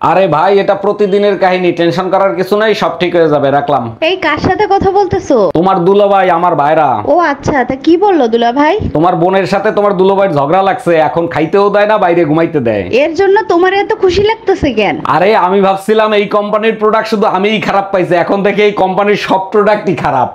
আরে ভাই, এটা প্রতিদিনের কাহিনী, টেনশন করার কিছু নাই, সব ঠিক হয়ে যাবে, রাখলাম। এই কার সাথে কথা বলতেছো? তোমার দুলাভাই, আমার ভাইরা। ও আচ্ছা, তা কি বললো দুলা ভাই? তোমার বোনের সাথে তোমার দুলাভাইয়ের ঝগড়া লাগছে, এখন খাইতেও দেয় না, বাইরে ঘুমাইতে দেয়। এর জন্য তোমার এত খুশি লাগতেছে কেন? আরে আমি ভাবছিলাম এই কোম্পানির প্রোডাক্ট শুধু আমিই খারাপ পাইছি, এখন থেকে এই কোম্পানির সব প্রোডাক্টই খারাপ।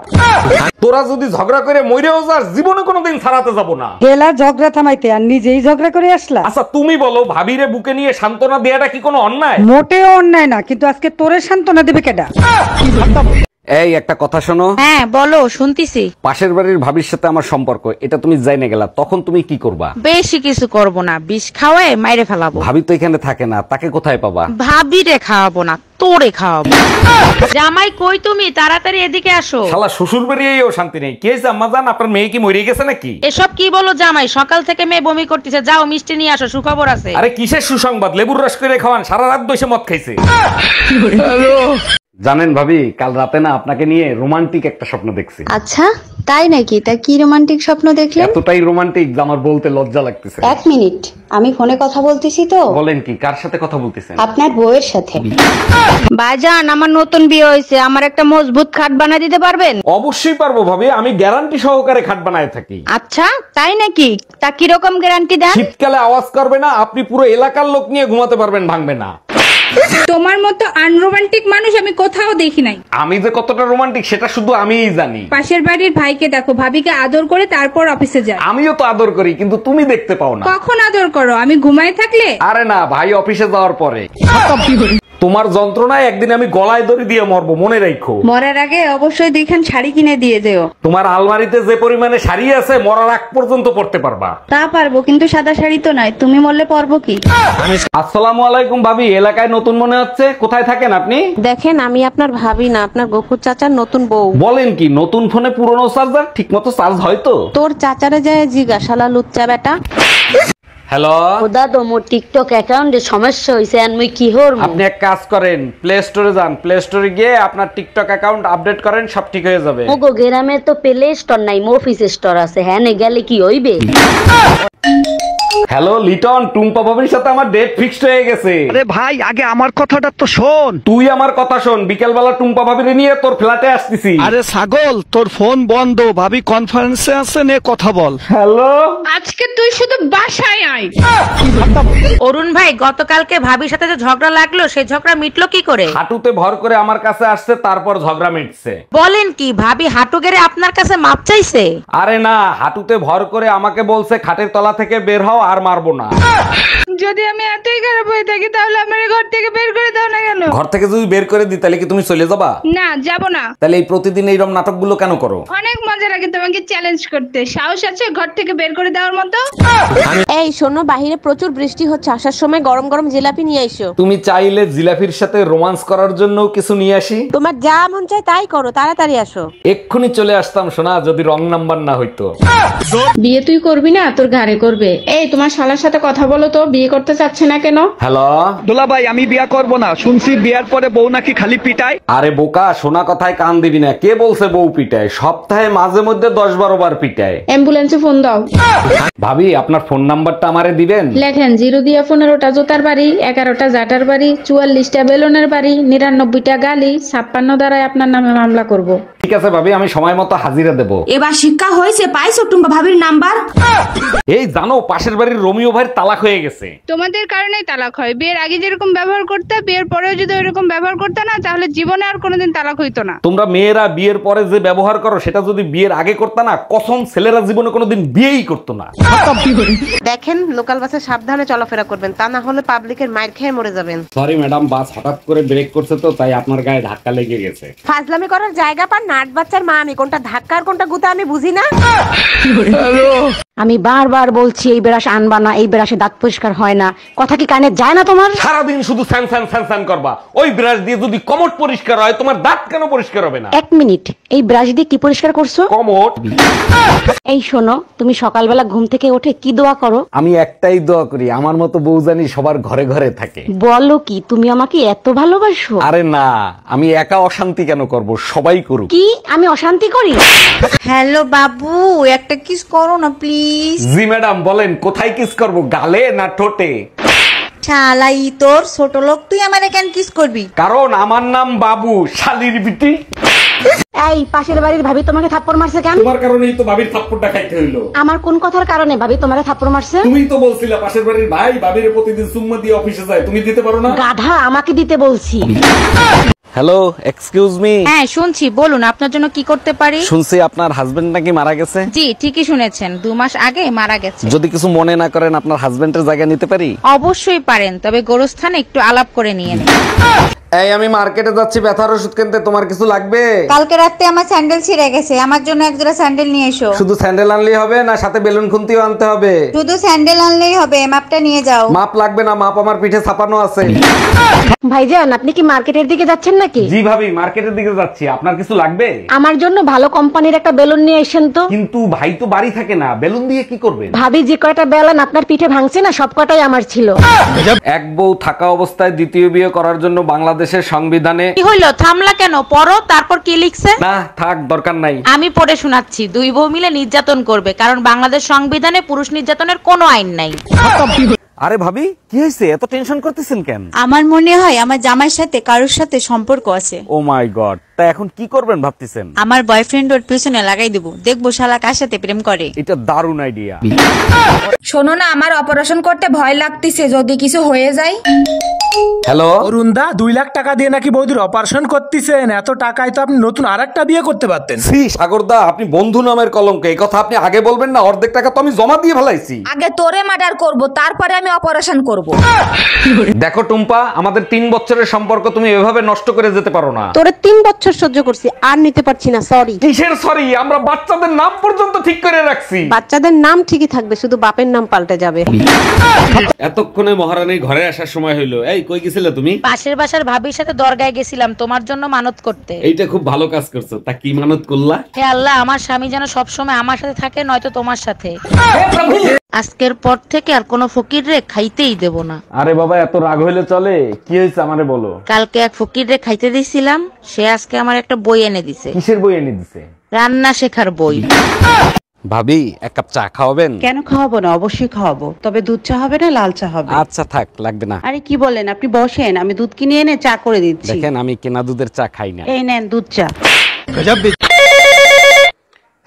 তোরা যদি ঝগড়া করে মইরেও যাস, জীবনে কোনোদিন ছাড়াতে যাব না। গেলা ঝগড়া থামাইতে আর নিজেই ঝগড়া করে আসলা। আচ্ছা তুমি বলো, ভাবিরে বুকে নিয়ে সান্ত্বনা দেয়াটা কি কোনো অন্যায়? মোটেও অন্যায় না, কিন্তু আজকে তোরে সান্ত্বনা দেবে কেডা? এই একটা কথা শোনো। হ্যাঁ বলো, শুনতিছি। পাশের বাড়ির ভাবির সাথে আমার সম্পর্ক, এটা তুমি জাইনে গেলা, তখন তুমি কি করবা? বেশি কিছু করব না, বিষ খাওয়ায় মাইরে ফেলাবো। ভাবি তো এখানে থাকে না, তাকে কোথায় পাবা? ভাবিরে খাওয়াবো না, তোরে খাওয়াবো। জামাই কই তুমি? তাড়াতাড়ি এদিকে আসো। শালা শ্বশুর বাড়িয়েও শান্তি নেই। কে আম্মা জান, আপনার মেয়ে কি মরে গেছে নাকি? এসব কি বলো জামাই? সকাল থেকে মেয়ে বমি করতেছে, যাও মিষ্টি নিয়ে আসো, সুখবর আছে। আরে কিসের সুসংবাদ? লেবুর রস করে খাওয়ান, সারা রাত বসে মদ খাইছে। জানেন ভাবি, কাল রাতে না আপনাকে নিয়ে রোমান্টিক একটা স্বপ্ন দেখছি। আচ্ছা তাই নাকি? তা কি রোমান্টিক স্বপ্ন দেখলেন? এতটাই রোমান্টিক যে আমার বলতে লজ্জা লাগতেছে। এক মিনিট, আমি ফোনে কথা বলতেছি তো। বলেন কি, কার সাথে কথা বলতেছেন? আপনার বউয়ের সাথে। ভাইজান, আমার নতুন বিয়ে হয়েছে, আমার একটা মজবুত খাট বানিয়ে দিতে পারবেন? অবশ্যই পারবো ভাবি, আমি গ্যারান্টি সহকারে খাট বানায় থাকি। আচ্ছা তাই নাকি? তা কিরকম গ্যারান্টি দেন? শীতকালে আওয়াজ করবে না, আপনি পুরো এলাকার লোক নিয়ে ঘুমাতে পারবেন, ভাঙবে না। তোমার মতো আনরোমান্টিক মানুষ আমি কোথাও দেখি নাই। আমি যে কতটা রোমান্টিক সেটা শুধু আমিই জানি। পাশের বাড়ির ভাইকে দেখো, ভাবিকে আদর করে তারপর অফিসে যায়। আমিও তো আদর করি, কিন্তু তুমি দেখতে পাও না। কখন আদর করো? আমি ঘুমায় থাকলে? আরে না, ভাই অফিসে যাওয়ার পরে। তোমার যন্ত্রণায় একদিন আমি গলায় দড়ি দিয়ে মরবো, মনে রাখো। মরার আগে অবশ্যই দেখেন শাড়ি কিনে দিয়ে যেও। তোমার আলমারিতে যে পরিমাণে শাড়ি আছে, মরার আগ পর্যন্ত পড়তে পারবা। তা পারবো, কিন্তু সাদা শাড়ি তো নয়। তুমি মরলে পারবো কি? আসসালামু আলাইকুম ভাবি, এলাকায় নতুন মনে হচ্ছে, কোথায় থাকেন আপনি? দেখেন, আমি আপনার ভাবি না, আপনার গফুর চাচার নতুন বউ। বলেন কি, নতুন ফোনে পুরনো চার্জার ঠিক মতো চার্জ হয় তো? তোর চাচারে যায় জিজ্ঞাসালা লুচ্চা বেটা। হ্যালো ওদা তো মোর টিকটক অ্যাকাউন্টে সমস্যা হইছে, আর মুই কি হর? আপনি এক কাজ করেন, প্লে স্টোরে যান, প্লে স্টোরে গিয়ে আপনার টিকটক অ্যাকাউন্ট আপডেট করেন, সব ঠিক হয়ে যাবে। ওগো গ্রামে তো প্লে স্টোর নাই, মফিস স্টোর আছে, হ্যাঁ নে গেলে কি হইবে? হ্যালো লিটন, টুম্পা ভাবির সাথে আমার ডেট ফিক্সড হয়ে গেছে। আরে ভাই, আগে আমার কথাটা তো শোন। তুই আমার কথা শোন, বিকেল বেলা টুম্পা ভাবিরে নিয়ে তোর ফ্ল্যাটে আসতেছি। আরে ছাগল, তোর ফোন বন্ধ, ভাবি কনফারেন্সে আছে, নে কথা বল। হ্যালো, আজকে তুই শুধু বাসায় আয়। অরুণ ভাই, গতকালকে ভাবির সাথে যে ঝগড়া লাগলো, সেই ঝগড়া মিটলো কি করে? হাঁটুতে ভর করে আমার কাছে আসছে, তারপর ঝগড়া মিটছে। বলেন কি, ভাবি হাঁটু গেড়ে আপনার কাছে মাপ চাইছে? আরে না, হাঁটুতে ভর করে আমাকে বলছে খাটের তলা থেকে বের হও, আর মারবো না। যদি আমি এতই খারাপ হয়ে থাকি, তাহলে আমার ঘর থেকে বের করে দাও না কেন? ঘর থেকে যদি বের করে দিই, তাহলে কি তুমি চলে যাবা? না, যাব না। তাহলে এই প্রতিদিন এইরকম নাটকগুলো কেন করো? অনেক মজা লাগে তোমাকে চ্যালেঞ্জ করতে। সাহস আছে ঘর থেকে বের করে দেওয়ার মতো? এই শোনো, বাহিরে প্রচুর বৃষ্টি হচ্ছে, আসার সময় গরম গরম জিলাপি নিয়ে এসো। তুমি চাইলে জিলাফির সাথে রোমান্স করার জন্য কিছু নিয়ে আসি? তোমার যা মন চায় তাই করো, তাড়াতাড়ি আসো। এক্ষুনি চলে আসতাম সোনা, যদি রং নাম্বার না হইতো। বিয়ে তুই করবি না, তোর ঘাড়ে করবে। এই তোমার শালার সাথে কথা বলো তো, বিয়ে করতে চাচ্ছে না কেন? হ্যালো দোলা ভাই, আমি বিয়া করব না, শুনছি বিয়ার পরে বউ নাকি খালি পিটায়। আরে বোকা, শোনা কথায় কান দিবি না। কে বলছে বউ পিটায়? সপ্তাহে মাঝে মধ্যে 10-12 বার পিটায়। অ্যাম্বুলেন্সে ফোন দাও। ভাবি, আপনার ফোন নাম্বারটা আমারে দিবেন? লেখেন 0 দিয়া 15টা জোতার বাড়ি, 11টা জাটার বাড়ি, 44টা বেলুনের বাড়ি, 99টা গালি, 56 দ্বারাই আপনার নামে মামলা করব। ঠিক আছে ভাবি, আমি সময় মতো হাজিরা দেব। এবার শিক্ষা হয়েছে, পাইছো টুম্পা ভাবির নাম্বার? এই জানো, পাশের বাড়ির রোমিও ভাইয়ের তালাক হয়ে গেছে। তোমাদের কারণেই তালাক হয়। বিয়ের আগে যেরকম ব্যবহার করতে, বিয়ের পরেও যদি ওইরকম ব্যবহার করতে না, তাহলে জীবনে আর কোনোদিন তালাক হইতো না। তোমরা মেয়েরা বিয়ের পরে যে ব্যবহার করো, সেটা যদি বিয়ের আগে করতে না, কসম ছেলেরা জীবনে কোনোদিন বিয়েই করতো না। দেখেন, লোকাল বাসে সাবধানে চলাফেরা করবেন, তা না হলে পাবলিকের মাইর খেয়ে মরে যাবেন। সরি ম্যাডাম, বাস হঠাৎ করে ব্রেক করছে তো, তাই আপনার গায়ে ধাক্কা লেগে গেছে। ফাজলামি করার জায়গা পান না, 8 বাচ্চার মা আমি, কোনটা ধাক্কা আর কোনটা গুতা আমি বুঝি না। আমি বারবার বলছি এই ব্রাশ আনবা না, এই ব্রাশে দাঁত পরিষ্কার হয় না, কথা কি কানে যায় না তোমার? সারাদিন শুধু স্যান স্যান স্যান স্যান করবা। ওই ব্রাশ দিয়ে যদি কমট পরিষ্কার হয়, তোমার দাঁত কেন পরিষ্কার হবে না? 1 মিনিট, এই ব্রাশ দিয়ে কি পরিষ্কার করছো? কমট। এই শোনো, তুমি সকালবেলা ঘুম থেকে উঠে কি দোয়া করো? আমি একটাই দোয়া করি, আমার মতো বউ জানি সবার ঘরে ঘরে থাকে। বলো কি, তুমি আমাকে এত ভালোবাসো? আরে না, আমি একা অশান্তি কেন করব, সবাই করুক। কি আমি অশান্তি করি? হ্যালো বাবু, একটা কিস করো না প্লিজ। জি ম্যাডাম, বলেন কোথায় কিস করব, গালে না ঠোঁটে? শালাই তোর ছোট লোক, তুই আমারে কেন কিস করবি? কারণ আমার নাম বাবু, শালির বিটি। এই পাশের বাড়ির ভাবি তোমাকে থাপ্পড় মারছে কেন? তোমার কারণেই তো ভাবির থাপ্পড়টা খাইতে হইলো। আমার কোন কথার কারণে ভাবি তোমাকে থাপ্পড় মারছে? তুমিই তো বলছিলা পাশের বাড়ির ভাই ভাবির প্রতিদিন সুম্মা দিয়ে অফিসে যায়, তুমি দিতে পারো না? গাধা, আমাকে দিতে বলছি। Hello, excuse me. হ্যাঁ শুনছি, বলুন আপনার জন্য কি করতে পারি? শুনছি আপনার হাজবেন্ড নাকি মারা গেছে। জি ঠিকই শুনেছেন, 2 মাস আগে মারা গেছে। যদি কিছু মনে না করেন আপনার হাজবেন্ডের জায়গা নিতে পারি? অবশ্যই পারেন, তবে গোরস্থানে একটু আলাপ করে নিয়ে নিন। এই আমি মার্কেটে যাচ্ছি ব্যথার ওষুধ কিনতে, তোমার কিছু লাগবে? কালকে রাতে আমার স্যান্ডেল ছিঁড়ে গেছে, আমার জন্য এক জোড়া স্যান্ডেল নিয়ে এসো। শুধু স্যান্ডেল আনলেই হবে না সাথে বেলুন খুন্তিও আনতে হবে? শুধু স্যান্ডেল আনলেই হবে, মাপটা নিয়ে যাও। মাপ লাগবে না, মাপ আমার পিঠে ছাপানো আছে। ভাইজান, আপনি কি মার্কেটের দিকে যাচ্ছেন নাকি? জি ভাবি, মার্কেটের দিকে যাচ্ছি, আপনার কিছু লাগবে? আমার জন্য ভালো কোম্পানির একটা বেলুন নিয়ে এসেন তো। কিন্তু ভাই তো বাড়ি থাকে না, বেলুন দিয়ে কি করবেন? ভাবি যে কয়টা বেলুন আপনার পিঠে ভাঙছে না, সব কটাই আমার ছিল। এক বউ থাকা অবস্থায় দ্বিতীয় বিয়ে করার জন্য বাংলাদেশের সংবিধানে কি হইলো, থামলা কেন? পড়ো, তারপর কি লিখছে? না থাক, দরকার নাই। আমি পড়ে শোনাচ্ছি। 2 বউ মিলে নির্যাতন করবে, কারণ বাংলাদেশ সংবিধানে পুরুষ নির্যাতনের কোনো আইন নাই। আরে ভাবি, কি হয়েছে, এত টেনশন করতেছেন কেন? আমার মনে হয় আমার জামাইয়ের সাথে কারোর সাথে সম্পর্ক আছে। ও মাই গড, তা এখন কি করবেন ভাবতেছেন? আমার বয়ফ্রেন্ড ওর পিছনে লাগাই দেবো, দেখবো শালা কার সাথে প্রেম করে। এটা দারুণ আইডিয়া। শোনো না, আমার অপারেশন করতে ভয় লাগতেছে, যদি কিছু হয়ে যায়। হ্যালো অরুণদা, 2 লাখ টাকা দিয়ে নাকি বৌদির অপারেশন করতেছেন? এত টাকায় তো আপনি নতুন আরেকটা বিয়ে করতে পারতেন। শ্রী সাগরদা, আপনি বন্ধু নামের কলঙ্ক, এই কথা আপনি আগে বলবেন না? অর্ধেক টাকা তো আমি জমা দিয়ে ফেলাইছি। আগে তোরে মার্ডার করব, তারপরে আমি অপারেশন করব। দেখো টুম্পা, আমাদের 3 বছরের সম্পর্ক তুমি এভাবে নষ্ট করে যেতে পারো না। তোরে 3 বছর সহ্য করছি, আর নিতে পারছি না, সরি। কিসের সরি? আমরা বাচ্চাদের নাম পর্যন্ত ঠিক করে রাখছি। বাচ্চাদের নাম ঠিকই থাকবে, শুধু বাপের নাম পাল্টে যাবে। এতক্ষণে মহারানীর ঘরে আসার সময় হইলো। এই কই গেছিলে তুমি? পাশের বাসার ভাবির সাথে দরগায় গেছিলাম তোমার জন্য মানত করতে। এইটা খুব ভালো কাজ করছো। তা কি মানত করলা? হে আল্লাহ, আমার স্বামী যেন সবসময় আমার সাথে থাকে, নয়তো তোমার সাথে। আজকের পর থেকে আর কোনো ফকির রে খাইতেই দেব না। আরে বাবা, এত রাগ হইলে চলে? কি হয়েছে আমারে বলো। কালকে এক ফকির রে খাইতে দিছিলাম, সে আজকে আমার একটা বই এনে দিছে। কিসের বই এনে দিছে? রান্না শেখার বই। ভাবি, এক কাপ চা খাওয়াবেন? কেন খাওয়াবো না, অবশ্যই খাওয়াবো, তবে দুধ চা হবে না লাল চা হবে। আচ্ছা থাক, লাগবে না। আরে কি বলেন, আপনি বসেন, আমি দুধ কিনে এনে চা করে দিচ্ছি। দেখেন, আমি কেনা দুধের চা খাই না। এই নেন দুধ চা।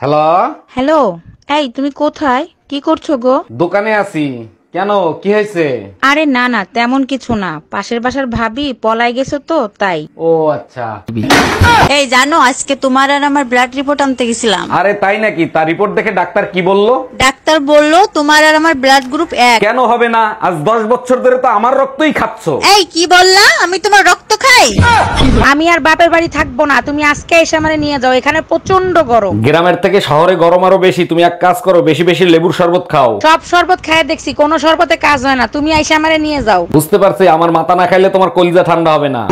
হ্যালো হ্যালো, এই তুমি কোথায়, কি করছো গো? দোকানে আছি। কেন, কি হয়েছে? আরে না না, তেমন কিছু না, পাশের বাসার ভাবি পলাই গেছো তো তাই। ও আচ্ছা। এই জানো, আজকে তোমার আর আমার ব্লাড রিপোর্ট আনতে গেছিলাম। আরে তাই নাকি? তার রিপোর্ট দেখে ডাক্তার কি বললো? ডাক্তার বললো তোমার আর আমার ব্লাড গ্রুপ 1। কেন হবে না? আজ 10 বছর ধরে তো আমার রক্তই খাচ্ছো। এই কি বললা? আমি তোমার রক্ত খাই? আমি আর বাপের বাড়ি থাকবো না, তুমি আজকে এসে আমারে নিয়ে যাও, এখানে প্রচন্ড গরম। গ্রামের থেকে শহরে গরম আরো বেশি। তুমি এক কাজ করো, বেশি বেশি লেবুর শরবত খাও। সব শরবত খায় দেখছি, কোনো শরবতে কাজ হয় না, তুমি এসে আমারে নিয়ে যাও। বুঝতে পারছি, আমার মাথা না খাইলে তোমার কলিজা ঠান্ডা হবে না।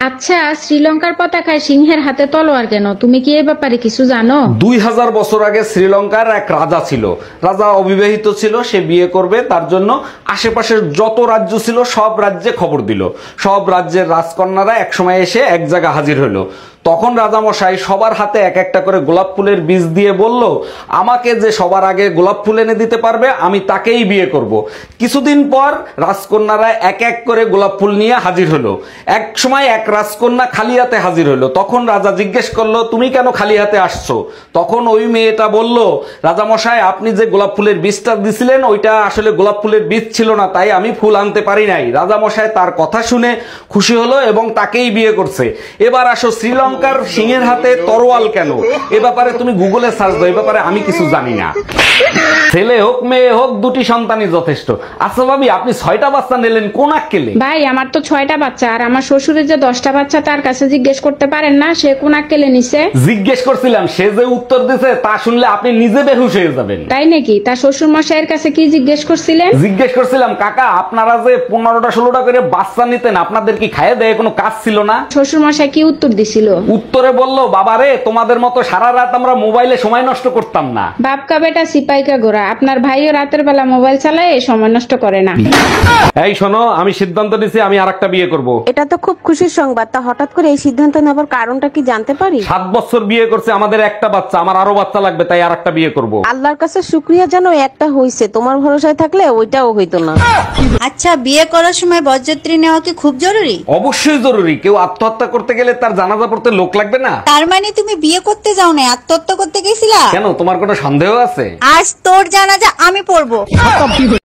আচ্ছা, শ্রীলঙ্কার পতাকায় সিংহের হাতে তলোয়ার কেন? তুমি কি এই ব্যাপারে কিছু জানো? 2000 বছর আগে শ্রীলঙ্কার এক রাজা ছিল। রাজা অবিবাহিত ছিল, সে বিয়ে করবে, তার জন্য আশেপাশের যত রাজ্য ছিল সব রাজ্যে খবর দিল। সব রাজ্যের রাজকন্যারা একসময় এসে এক জায়গা হাজির হলো। তখন রাজামশাই সবার হাতে এক একটা করে গোলাপ ফুলের বীজ দিয়ে বলল, আমাকে যে সবার আগে গোলাপ ফুল এনে দিতে পারবে আমি তাকেই বিয়ে করব। কিছুদিন পর রাজকন্যারা এক এক করে গোলাপ ফুল নিয়ে হাজির হলো। এক সময় এক রাজকন্যা খালি হাতে হাজির হলো। তখন রাজা জিজ্ঞেস করলো, তুমি কেন খালি হাতে আসছো? তখন ওই মেয়েটা বলল, রাজামশাই আপনি যে গোলাপ ফুলের বীজটা দিছিলেন ওইটা আসলে গোলাপ ফুলের বীজ ছিল না, তাই আমি ফুল আনতে পারি নাই। রাজামশাই তার কথা শুনে খুশি হলো এবং তাকেই বিয়ে করছে। এবার আসো, শ্রীলঙ্কার সিংহের হাতে তরোয়াল কেন? এ ব্যাপারে তুমি গুগলে সার্চ দাও, এ ব্যাপারে আমি কিছু জানি না। ছেলে হোক মেয়ে হোক, 2টি সন্তানই যথেষ্ট। আচ্ছা ভাবি, আপনি 6টা বাচ্চা নিলেন, কোন আক্কেলে? ভাই, আমার তো 6টা বাচ্চা, আর আমার শ্বশুরের যে 10টা বাচ্চা, তার কাছে জিজ্ঞেস করতে পারেন না সে কোন আক্কেলে নিছে? জিজ্ঞেস করছিলাম, সে যে উত্তর দিছে তা শুনলে আপনি নিজে বেহুশ হয়ে যাবেন। তাই নাকি? তার শ্বশুর মশাইয়ের কাছে কি জিজ্ঞেস করছিলেন? জিজ্ঞেস করছিলাম, কাকা আপনারা যে 15টা 16টা করে বাচ্চা নিতেন, আপনাদের কি খাইয়ে দেয় কোনো কাজ ছিল না? শ্বশুর মশাই কি উত্তর দিছিল? উত্তরে বললো, বাবা রে, তোমাদের মতো সারা রাত আমরা মোবাইলে সময় নষ্ট করতাম না। বাপকা বেটা সিপাইকা গোরা, আপনার ভাইও রাতের বেলা মোবাইল চালায় সময় নষ্ট করে না। এই শোনো, আমি সিদ্ধান্ত নিয়েছি আমি আরেকটা বিয়ে করব। এটা তো খুব খুশির সংবাদ, তা হঠাৎ করে এই সিদ্ধান্ত নেবার কারণটা কি জানতে পারি? 7 বছর বিয়ে করছে, আমাদের একটা বাচ্চা, আমার আরো বাচ্চা লাগবে, তাই আরেকটা বিয়ে করব। আল্লাহর কাছে শুকরিয়া জানো একটা হইছে, তোমার ভরসায় থাকলে ওইটাও হইতো না। আচ্ছা, বিয়ে করার সময় বরযাত্রী নেওয়া কি খুব জরুরি? অবশ্যই জরুরি। কেউ আত্মহত্যা করতে গেলে তার জানাজা পড়তে লোক লাগবে না? তার মানে তুমি বিয়ে করতে যাও না, আত্মহত্যা করতে গেছিলা? কেন, তোমার কোনো সন্দেহ আছে? আজ তোর জানাজা আমি পড়বো।